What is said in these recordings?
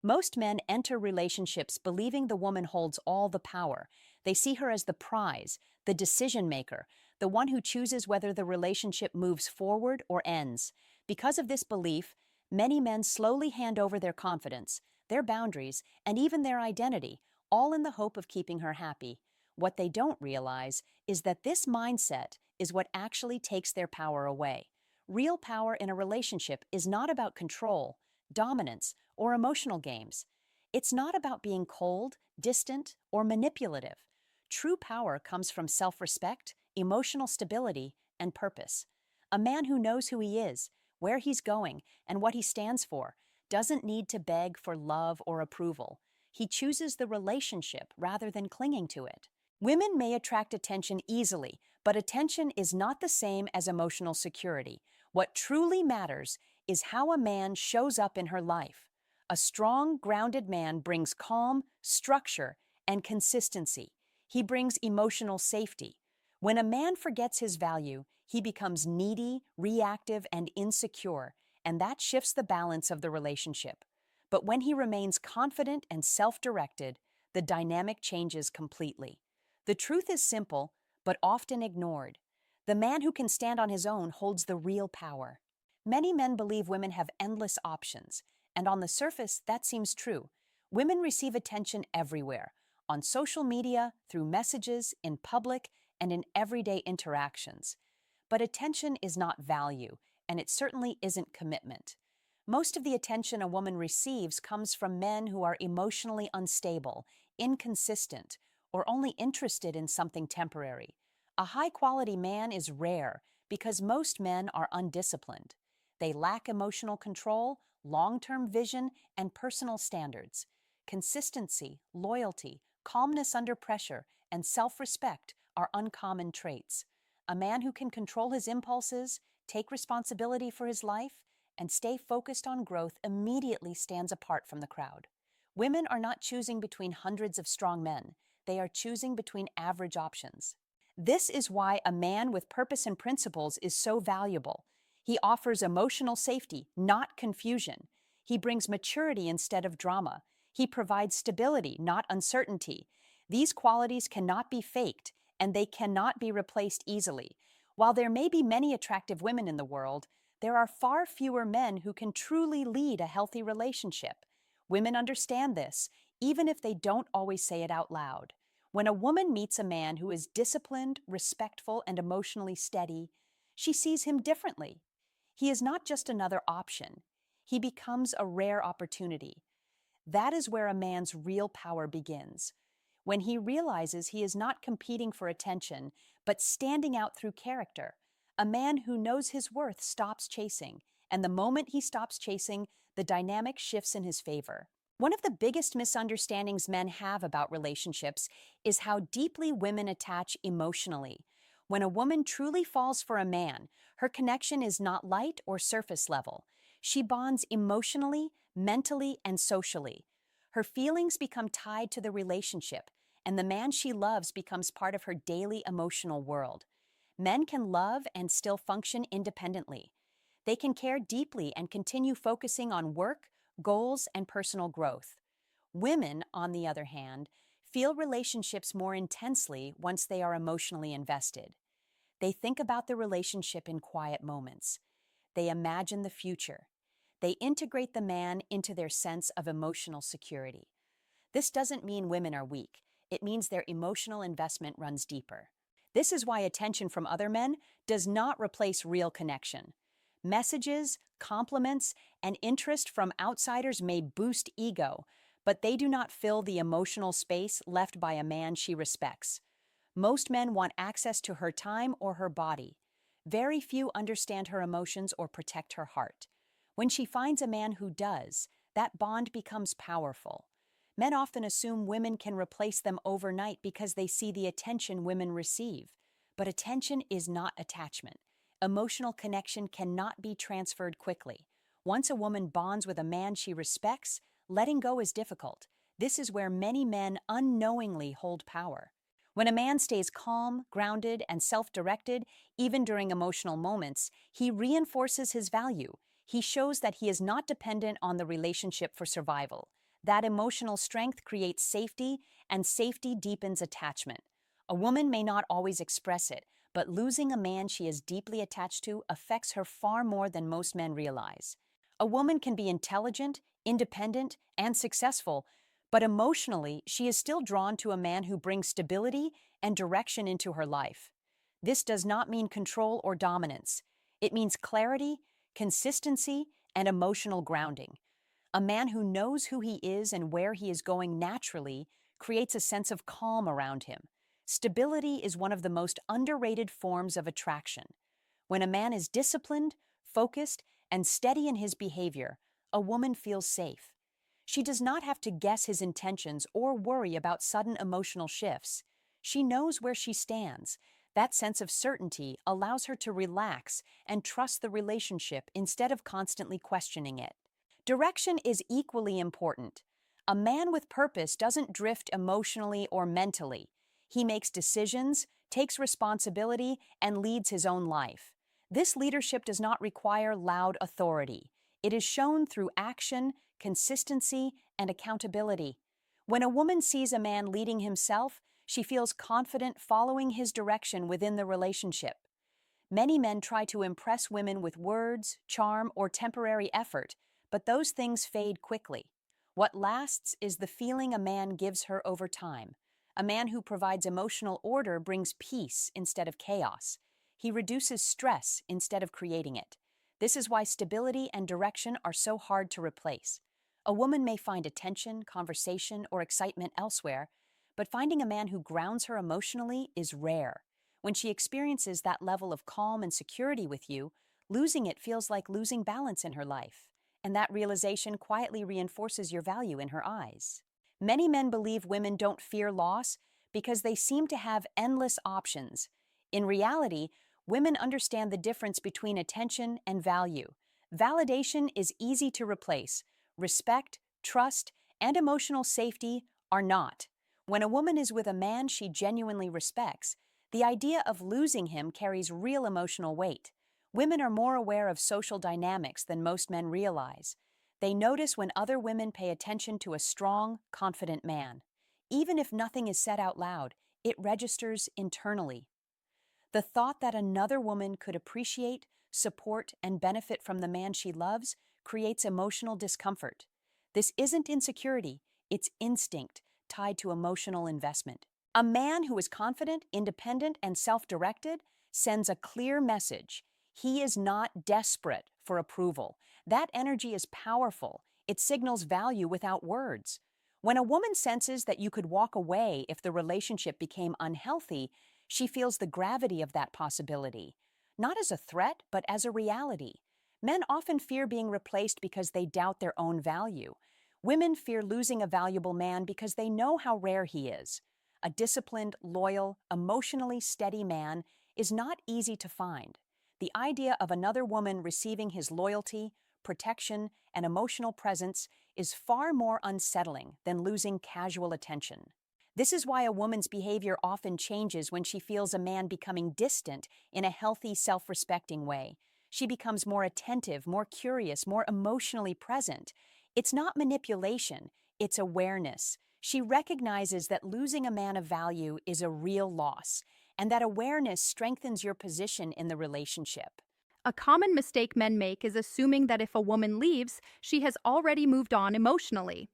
Most men enter relationships believing the woman holds all the power. They see her as the prize, the decision maker, the one who chooses whether the relationship moves forward or ends. Because of this belief, many men slowly hand over their confidence, their boundaries, and even their identity, all in the hope of keeping her happy. What they don't realize is that this mindset is what actually takes their power away. Real power in a relationship is not about control, dominance, or emotional games. It's not about being cold, distant, or manipulative. True power comes from self-respect, emotional stability, and purpose. A man who knows who he is, where he's going, and what he stands for doesn't need to beg for love or approval. He chooses the relationship rather than clinging to it. Women may attract attention easily, but attention is not the same as emotional security. What truly matters is how a man shows up in her life. A strong, grounded man brings calm, structure, and consistency. He brings emotional safety. When a man forgets his value, he becomes needy, reactive, and insecure, and that shifts the balance of the relationship. But when he remains confident and self-directed, the dynamic changes completely. The truth is simple, but often ignored. The man who can stand on his own holds the real power. Many men believe women have endless options, and on the surface, that seems true. Women receive attention everywhere, on social media, through messages, in public, and in everyday interactions. But attention is not value, and it certainly isn't commitment. Most of the attention a woman receives comes from men who are emotionally unstable, inconsistent, or only interested in something temporary. A high-quality man is rare because most men are undisciplined. They lack emotional control, long-term vision, and personal standards. Consistency, loyalty, calmness under pressure, and self-respect are uncommon traits. A man who can control his impulses, take responsibility for his life, and stay focused on growth immediately stands apart from the crowd. Women are not choosing between hundreds of strong men. They are choosing between average options. This is why a man with purpose and principles is so valuable. He offers emotional safety, not confusion. He brings maturity instead of drama. He provides stability, not uncertainty. These qualities cannot be faked, and they cannot be replaced easily. While there may be many attractive women in the world, there are far fewer men who can truly lead a healthy relationship. Women understand this, even if they don't always say it out loud. When a woman meets a man who is disciplined, respectful, and emotionally steady, she sees him differently. He is not just another option. He becomes a rare opportunity. That is where a man's real power begins. When he realizes he is not competing for attention, but standing out through character. A man who knows his worth stops chasing, and the moment he stops chasing, the dynamic shifts in his favor. One of the biggest misunderstandings men have about relationships is how deeply women attach emotionally. When a woman truly falls for a man, her connection is not light or surface level. She bonds emotionally, mentally, and socially. Her feelings become tied to the relationship, and the man she loves becomes part of her daily emotional world. Men can love and still function independently. They can care deeply and continue focusing on work, goals, and personal growth. Women, on the other hand, feel relationships more intensely once they are emotionally invested. They think about the relationship in quiet moments. They imagine the future. They integrate the man into their sense of emotional security. This doesn't mean women are weak. It means their emotional investment runs deeper. This is why attention from other men does not replace real connection. Messages, compliments, and interest from outsiders may boost ego, but they do not fill the emotional space left by a man she respects. Most men want access to her time or her body. Very few understand her emotions or protect her heart. When she finds a man who does, that bond becomes powerful. Men often assume women can replace them overnight because they see the attention women receive. But attention is not attachment. Emotional connection cannot be transferred quickly. Once a woman bonds with a man she respects, letting go is difficult. This is where many men unknowingly hold power. When a man stays calm, grounded, and self-directed, even during emotional moments, he reinforces his value. He shows that he is not dependent on the relationship for survival. That emotional strength creates safety, and safety deepens attachment. A woman may not always express it, but losing a man she is deeply attached to affects her far more than most men realize. A woman can be intelligent, independent, and successful, but emotionally, she is still drawn to a man who brings stability and direction into her life. This does not mean control or dominance. It means clarity, consistency, and emotional grounding. A man who knows who he is and where he is going naturally creates a sense of calm around him. Stability is one of the most underrated forms of attraction. When a man is disciplined, focused, and steady in his behavior, a woman feels safe. She does not have to guess his intentions or worry about sudden emotional shifts. She knows where she stands. That sense of certainty allows her to relax and trust the relationship instead of constantly questioning it. Direction is equally important. A man with purpose doesn't drift emotionally or mentally. He makes decisions, takes responsibility, and leads his own life. This leadership does not require loud authority. It is shown through action, consistency, and accountability. When a woman sees a man leading himself, she feels confident following his direction within the relationship. Many men try to impress women with words, charm, or temporary effort, but those things fade quickly. What lasts is the feeling a man gives her over time. A man who provides emotional order brings peace instead of chaos. He reduces stress instead of creating it. This is why stability and direction are so hard to replace. A woman may find attention, conversation, or excitement elsewhere, but finding a man who grounds her emotionally is rare. When she experiences that level of calm and security with you, losing it feels like losing balance in her life, and that realization quietly reinforces your value in her eyes. Many men believe women don't fear loss because they seem to have endless options. In reality, women understand the difference between attention and value. Validation is easy to replace. Respect, trust, and emotional safety are not. When a woman is with a man she genuinely respects, the idea of losing him carries real emotional weight. Women are more aware of social dynamics than most men realize. They notice when other women pay attention to a strong, confident man. Even if nothing is said out loud, it registers internally. The thought that another woman could appreciate, support, and benefit from the man she loves creates emotional discomfort. This isn't insecurity, it's instinct tied to emotional investment. A man who is confident, independent, and self-directed sends a clear message. He is not desperate for approval. That energy is powerful. It signals value without words. When a woman senses that you could walk away if the relationship became unhealthy, she feels the gravity of that possibility, not as a threat, but as a reality. Men often fear being replaced because they doubt their own value. Women fear losing a valuable man because they know how rare he is. A disciplined, loyal, emotionally steady man is not easy to find. The idea of another woman receiving his loyalty, protection, and emotional presence is far more unsettling than losing casual attention. This is why a woman's behavior often changes when she feels a man becoming distant in a healthy, self-respecting way. She becomes more attentive, more curious, more emotionally present. It's not manipulation, it's awareness. She recognizes that losing a man of value is a real loss, and that awareness strengthens your position in the relationship. A common mistake men make is assuming that if a woman leaves, she has already moved on emotionally.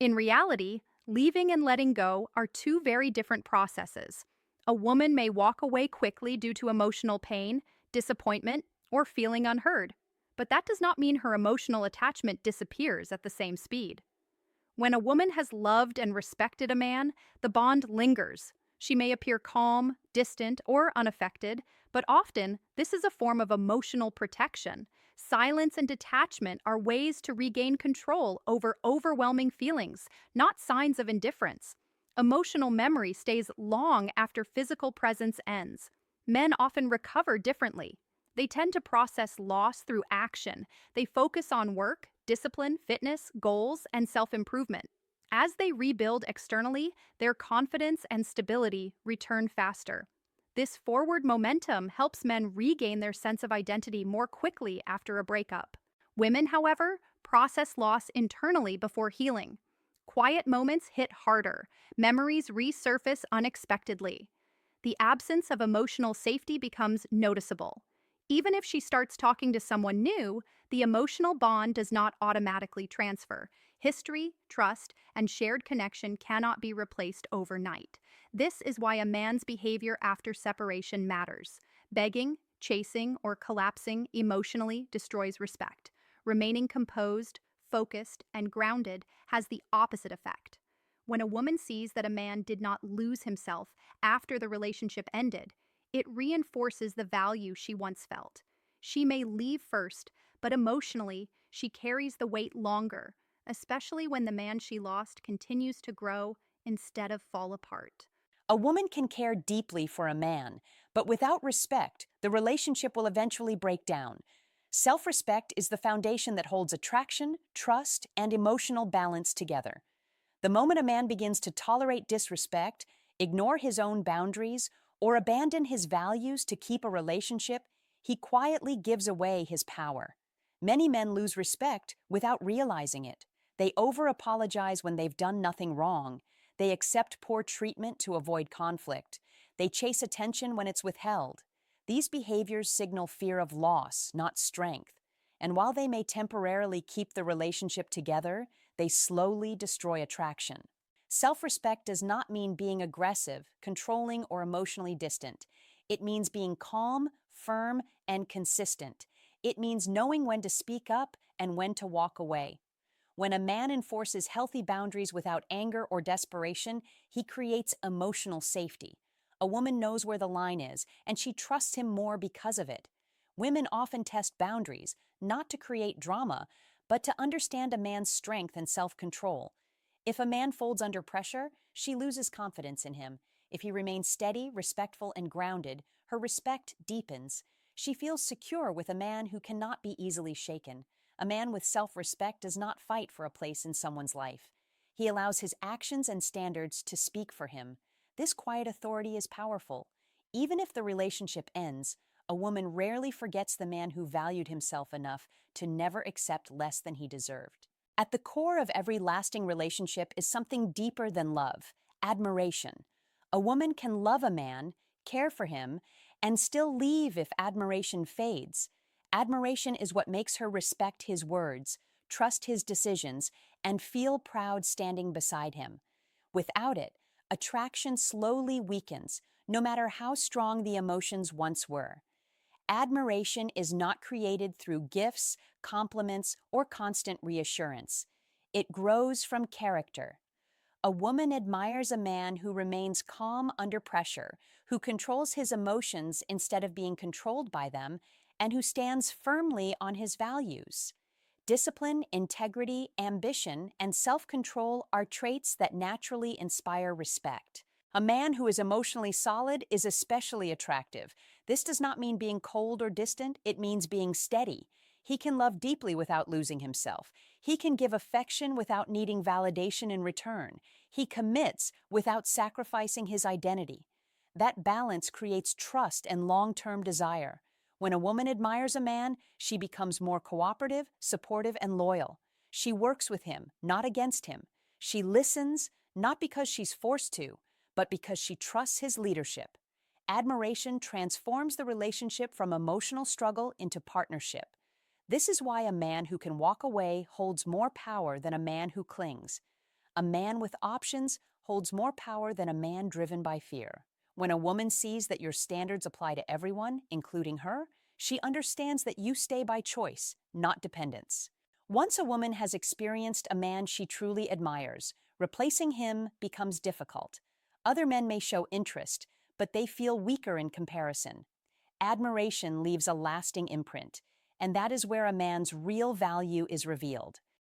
In reality, leaving and letting go are two very different processes. A woman may walk away quickly due to emotional pain, disappointment, or feeling unheard, but that does not mean her emotional attachment disappears at the same speed. When a woman has loved and respected a man, the bond lingers. She may appear calm, distant, or unaffected, but often this is a form of emotional protection. Silence and detachment are ways to regain control over overwhelming feelings, not signs of indifference. Emotional memory stays long after physical presence ends. Men often recover differently. They tend to process loss through action. They focus on work, discipline, fitness, goals, and self-improvement. As they rebuild externally, their confidence and stability return faster. This forward momentum helps men regain their sense of identity more quickly after a breakup. Women, however, process loss internally before healing. Quiet moments hit harder. Memories resurface unexpectedly. The absence of emotional safety becomes noticeable. Even if she starts talking to someone new, the emotional bond does not automatically transfer. History, trust, and shared connection cannot be replaced overnight. This is why a man's behavior after separation matters. Begging, chasing, or collapsing emotionally destroys respect. Remaining composed, focused, and grounded has the opposite effect. When a woman sees that a man did not lose himself after the relationship ended, it reinforces the value she once felt. She may leave first, but emotionally, she carries the weight longer, especially when the man she lost continues to grow instead of fall apart. A woman can care deeply for a man, but without respect, the relationship will eventually break down. Self-respect is the foundation that holds attraction, trust, and emotional balance together. The moment a man begins to tolerate disrespect, ignore his own boundaries, or abandon his values to keep a relationship, he quietly gives away his power. Many men lose respect without realizing it. They over-apologize when they've done nothing wrong. They accept poor treatment to avoid conflict. They chase attention when it's withheld. These behaviors signal fear of loss, not strength. And while they may temporarily keep the relationship together, they slowly destroy attraction. Self-respect does not mean being aggressive, controlling, or emotionally distant. It means being calm, firm, and consistent. It means knowing when to speak up and when to walk away. When a man enforces healthy boundaries without anger or desperation, he creates emotional safety. A woman knows where the line is, and she trusts him more because of it. Women often test boundaries, not to create drama, but to understand a man's strength and self-control. If a man folds under pressure, she loses confidence in him. If he remains steady, respectful, and grounded, her respect deepens. She feels secure with a man who cannot be easily shaken. A man with self-respect does not fight for a place in someone's life. He allows his actions and standards to speak for him. This quiet authority is powerful. Even if the relationship ends, a woman rarely forgets the man who valued himself enough to never accept less than he deserved. At the core of every lasting relationship is something deeper than love: admiration. A woman can love a man, care for him, and still leave if admiration fades. Admiration is what makes her respect his words, trust his decisions, and feel proud standing beside him. Without it, attraction slowly weakens, no matter how strong the emotions once were. Admiration is not created through gifts, compliments, or constant reassurance. It grows from character. A woman admires a man who remains calm under pressure, who controls his emotions instead of being controlled by them, and who stands firmly on his values. Discipline, integrity, ambition, and self-control are traits that naturally inspire respect. A man who is emotionally solid is especially attractive. This does not mean being cold or distant, it means being steady. He can love deeply without losing himself. He can give affection without needing validation in return. He commits without sacrificing his identity. That balance creates trust and long-term desire. When a woman admires a man, she becomes more cooperative, supportive, and loyal. She works with him, not against him. She listens, not because she's forced to, but because she trusts his leadership. Admiration transforms the relationship from emotional struggle into partnership. This is why a man who can walk away holds more power than a man who clings. A man with options holds more power than a man driven by fear. When a woman sees that your standards apply to everyone, including her, she understands that you stay by choice, not dependence. Once a woman has experienced a man she truly admires, replacing him becomes difficult. Other men may show interest, but they feel weaker in comparison. Admiration leaves a lasting imprint, and that is where a man's real value is revealed.